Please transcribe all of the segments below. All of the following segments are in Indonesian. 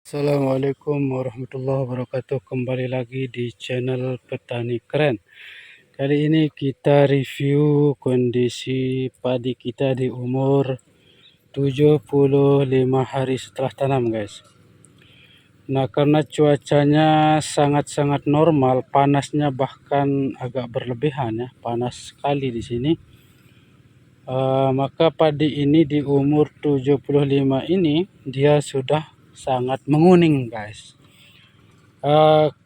Assalamualaikum warahmatullahi wabarakatuh. Kembali lagi di channel Petani Keren. Kali ini kita review kondisi padi kita di umur 75 hari setelah tanam, guys. Nah, karena cuacanya sangat-sangat normal, panasnya bahkan agak berlebihan ya, panas sekali di sini. Maka padi ini di umur 75 ini dia sudah sangat menguning, guys.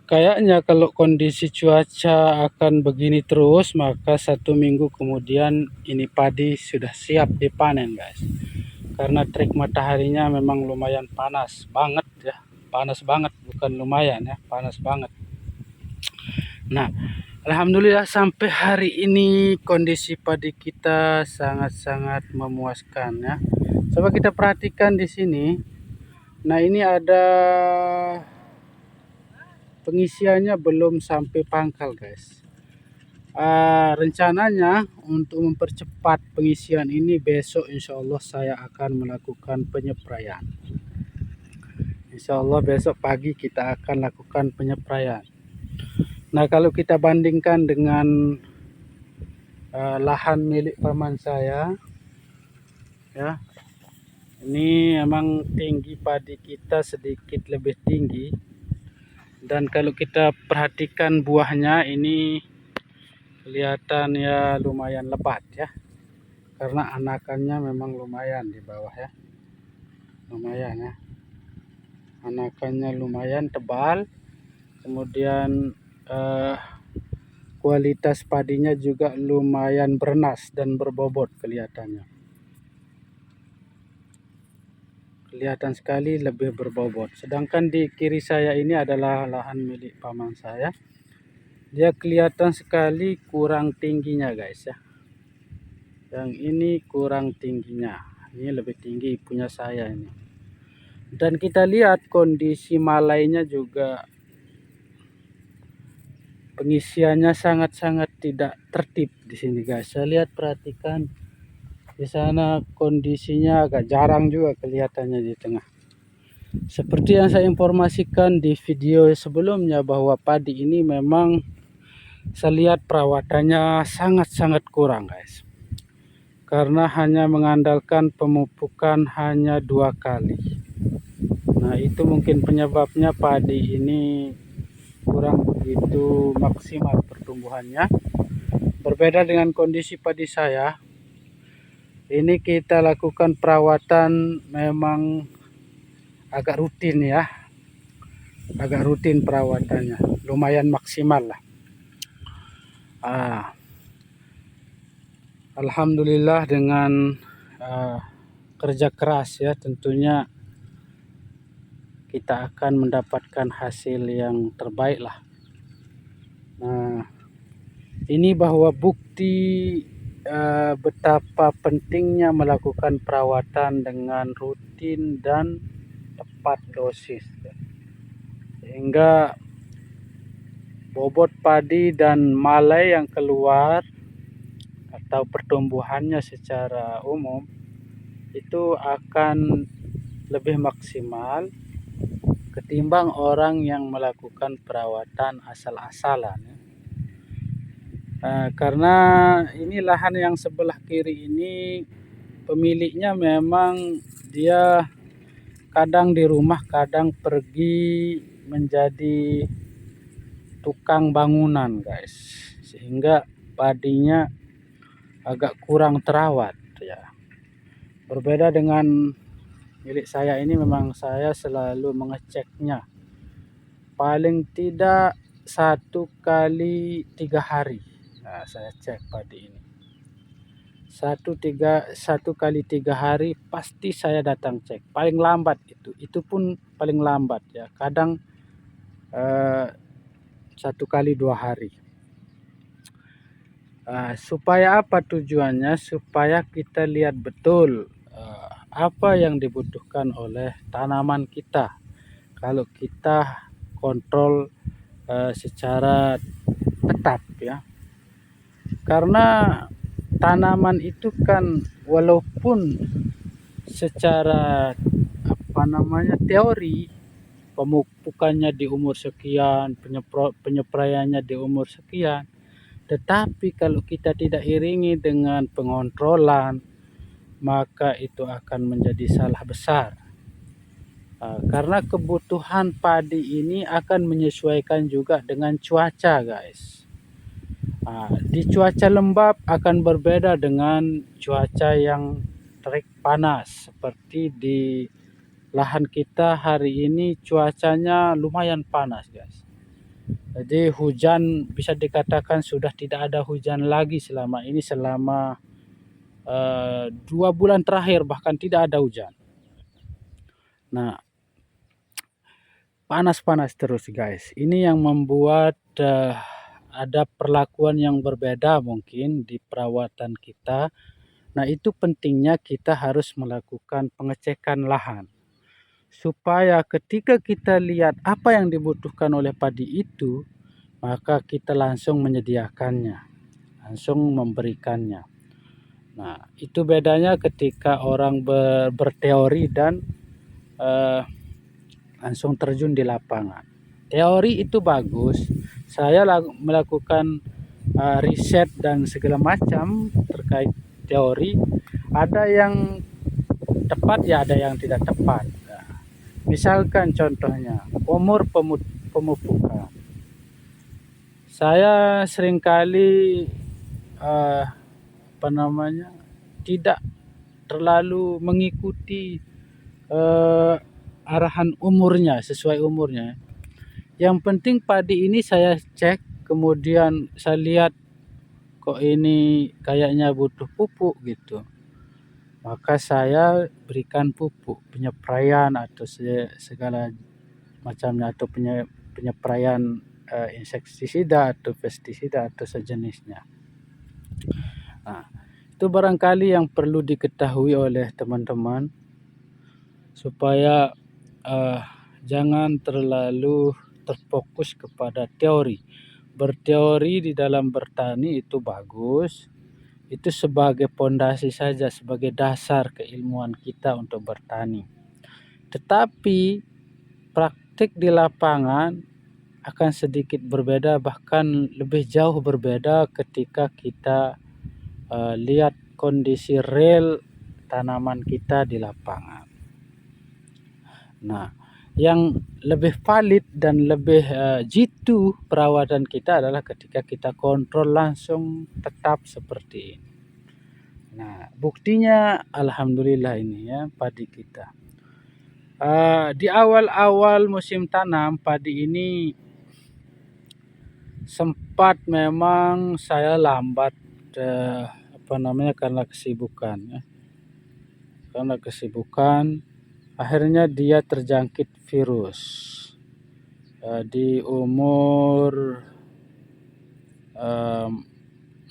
Kayaknya kalau kondisi cuaca akan begini terus, maka 1 minggu kemudian ini padi sudah siap dipanen, guys. Karena terik mataharinya memang lumayan panas banget ya, panas banget, bukan lumayan ya, panas banget. Nah, alhamdulillah sampai hari ini kondisi padi kita sangat-sangat memuaskan ya. Coba kita perhatikan di sini. Nah, ini ada pengisiannya belum sampai pangkal, guys. Rencananya untuk mempercepat pengisian ini, besok insya Allah saya akan melakukan penyepraian. Insya Allah besok pagi kita akan lakukan penyepraian. Nah, kalau kita bandingkan dengan lahan milik paman saya ya, ini memang tinggi padi kita sedikit lebih tinggi. Dan kalau kita perhatikan buahnya ini kelihatan ya lumayan lebat ya, karena anakannya memang lumayan di bawah ya, lumayan ya, anakannya lumayan tebal. Kemudian kualitas padinya juga lumayan bernas dan berbobot, kelihatan sekali lebih berbobot. Sedangkan di kiri saya ini adalah lahan milik paman saya, dia kelihatan sekali kurang tingginya, guys ya. Yang ini kurang tingginya, ini lebih tinggi punya saya ini. Dan kita lihat kondisi malainya juga, pengisiannya sangat-sangat tidak tertib di sini, guys. Saya lihat, perhatikan di sana kondisinya agak jarang juga kelihatannya di tengah. Seperti yang saya informasikan di video sebelumnya, bahwa padi ini memang saya lihat perawatannya sangat-sangat kurang, guys. Karena hanya mengandalkan pemupukan hanya 2 kali. Nah, itu mungkin penyebabnya padi ini kurang begitu maksimal pertumbuhannya. Berbeda dengan kondisi padi saya, ini kita lakukan perawatan memang agak rutin ya, agak rutin perawatannya, lumayan maksimal lah. Alhamdulillah dengan kerja keras ya, tentunya kita akan mendapatkan hasil yang terbaik lah. Nah, ini bahwa bukti betapa pentingnya melakukan perawatan dengan rutin dan tepat dosis, sehingga bobot padi dan malai yang keluar atau pertumbuhannya secara umum itu akan lebih maksimal ketimbang orang yang melakukan perawatan asal-asalan. Karena ini lahan yang sebelah kiri ini, pemiliknya memang dia kadang di rumah, kadang pergi menjadi tukang bangunan, guys, sehingga padinya agak kurang terawat ya. Berbeda dengan milik saya ini, memang saya selalu mengeceknya paling tidak 1 kali 3 hari. Nah, saya cek padi ini 1 kali 3 hari pasti saya datang cek, paling lambat itu pun paling lambat ya, kadang 1 kali 2 hari. Supaya apa tujuannya? Supaya kita lihat betul apa yang dibutuhkan oleh tanaman kita kalau kita kontrol secara tetap ya. Karena tanaman itu kan walaupun secara teori pemupukannya di umur sekian, penyepraiannya di umur sekian. Tetapi kalau kita tidak iringi dengan pengontrolan, maka itu akan menjadi salah besar. Karena kebutuhan padi ini akan menyesuaikan juga dengan cuaca, guys. Di cuaca lembab akan berbeda dengan cuaca yang terik panas. Seperti di lahan kita hari ini cuacanya lumayan panas, guys. Jadi hujan bisa dikatakan sudah tidak ada hujan lagi selama ini, selama 2 bulan terakhir bahkan tidak ada hujan. Nah, panas-panas terus, guys. Ini yang membuat ada perlakuan yang berbeda mungkin di perawatan kita. Nah, itu pentingnya kita harus melakukan pengecekan lahan, supaya ketika kita lihat apa yang dibutuhkan oleh padi itu, maka kita langsung menyediakannya, langsung memberikannya. Nah, itu bedanya ketika orang berteori dan langsung terjun di lapangan. Teori itu bagus. Saya melakukan riset dan segala macam terkait teori. Ada yang tepat, ya ada yang tidak tepat. Nah, misalkan contohnya umur pemupukan. Saya seringkali tidak terlalu mengikuti arahan umurnya, sesuai umurnya. Yang penting padi ini saya cek, kemudian saya lihat kok ini kayaknya butuh pupuk gitu, maka saya berikan pupuk, penyepraian atau segala macamnya, atau penyepraian insektisida atau pestisida atau sejenisnya. Nah, itu barangkali yang perlu diketahui oleh teman-teman, supaya jangan terlalu terfokus kepada teori. Berteori di dalam bertani itu bagus, itu sebagai pondasi saja, sebagai dasar keilmuan kita untuk bertani. Tetapi praktik di lapangan akan sedikit berbeda, bahkan lebih jauh berbeda ketika kita lihat kondisi real tanaman kita di lapangan. Nah, yang lebih valid dan lebih jitu perawatan kita adalah ketika kita kontrol langsung tetap seperti ini. Nah, buktinya alhamdulillah ini ya, padi kita. Di awal-awal musim tanam padi ini sempat memang saya lambat karena kesibukan ya. Karena kesibukan akhirnya dia terjangkit virus di umur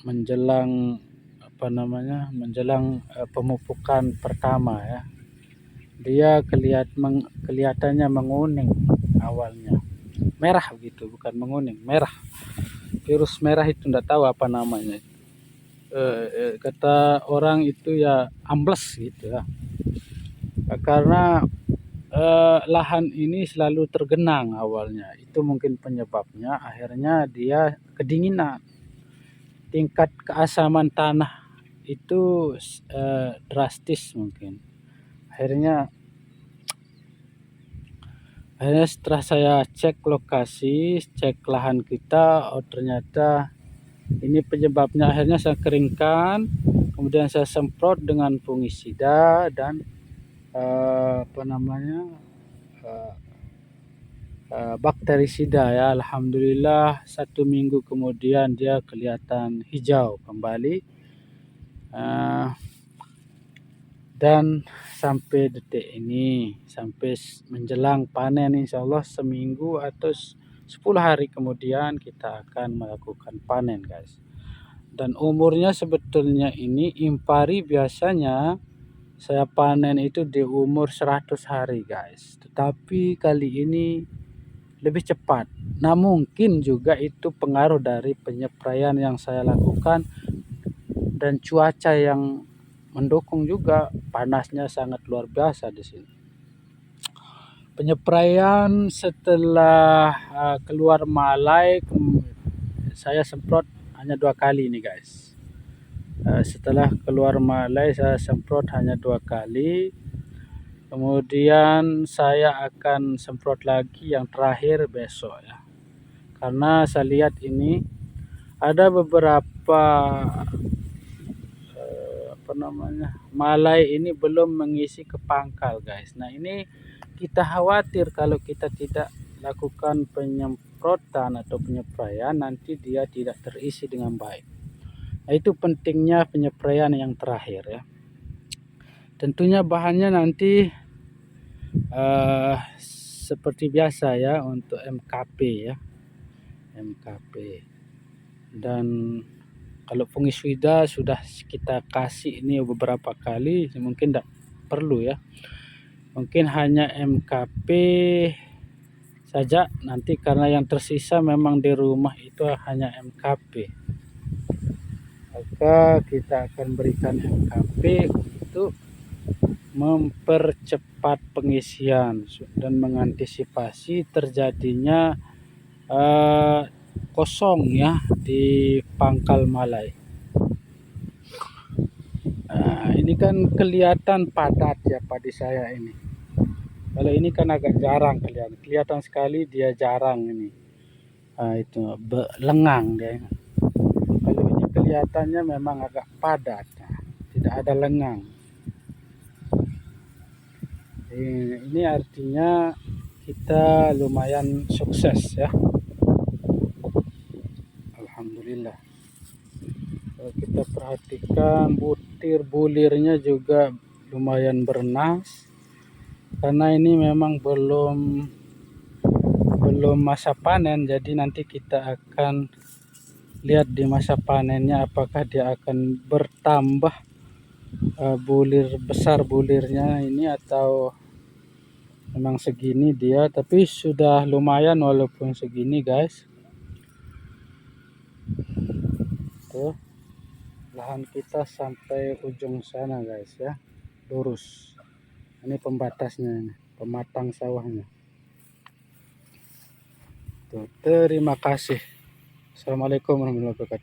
menjelang pemupukan pertama ya. Dia kelihatannya menguning awalnya, merah begitu, bukan menguning, merah. Virus merah itu enggak tahu apa namanya. Kata orang itu ya ambles gitu ya. Karena lahan ini selalu tergenang awalnya, itu mungkin penyebabnya. Akhirnya dia kedinginan, tingkat keasaman tanah itu drastis mungkin. Akhirnya setelah saya cek lokasi, cek lahan kita, oh ternyata ini penyebabnya. Akhirnya saya keringkan, kemudian saya semprot dengan fungisida dan bakterisida ya. Alhamdulillah 1 minggu kemudian dia kelihatan hijau kembali, dan sampai detik ini, sampai menjelang panen, insyaallah seminggu atau 10 hari kemudian kita akan melakukan panen, guys. Dan umurnya sebetulnya ini impari biasanya saya panen itu di umur 100 hari, guys. Tetapi kali ini lebih cepat. Nah, mungkin juga itu pengaruh dari penyepraian yang saya lakukan dan cuaca yang mendukung juga. Panasnya sangat luar biasa di sini. Penyepraian setelah keluar malai, saya semprot hanya 2 kali nih guys. Setelah keluar malai saya semprot hanya 2 kali. Kemudian saya akan semprot lagi yang terakhir besok ya. Karena saya lihat ini ada beberapa malai ini belum mengisi ke pangkal guys. Nah, ini kita khawatir kalau kita tidak lakukan penyemprotan atau penyepraian, nanti dia tidak terisi dengan baik. Nah, itu pentingnya penyepraian yang terakhir ya. Tentunya bahannya nanti seperti biasa ya, untuk MKP ya, MKP. Dan kalau fungisida sudah kita kasih ini beberapa kali, mungkin tidak perlu ya, mungkin hanya MKP saja nanti, karena yang tersisa memang di rumah itu hanya MKP, maka kita akan berikan MKP untuk mempercepat pengisian dan mengantisipasi terjadinya kosong ya di pangkal malai. Ini kan kelihatan padat ya padi saya ini. Kalau ini kan agak jarang kelihatan sekali, dia jarang ini. Itu lengang dia. Kalau ini kelihatannya memang agak padat, tidak ada lengang. Ini artinya kita lumayan sukses ya. Alhamdulillah. Kalau kita perhatikan butir bulirnya juga lumayan bernas, karena ini memang belum masa panen. Jadi nanti kita akan lihat di masa panennya apakah dia akan bertambah bulir besar bulirnya ini, atau memang segini dia. Tapi sudah lumayan walaupun segini guys. Tuh, lahan kita sampai ujung sana guys ya, lurus. Ini pembatasnya, ini pematang sawahnya. Tuh, terima kasih. Assalamualaikum warahmatullahi wabarakatuh.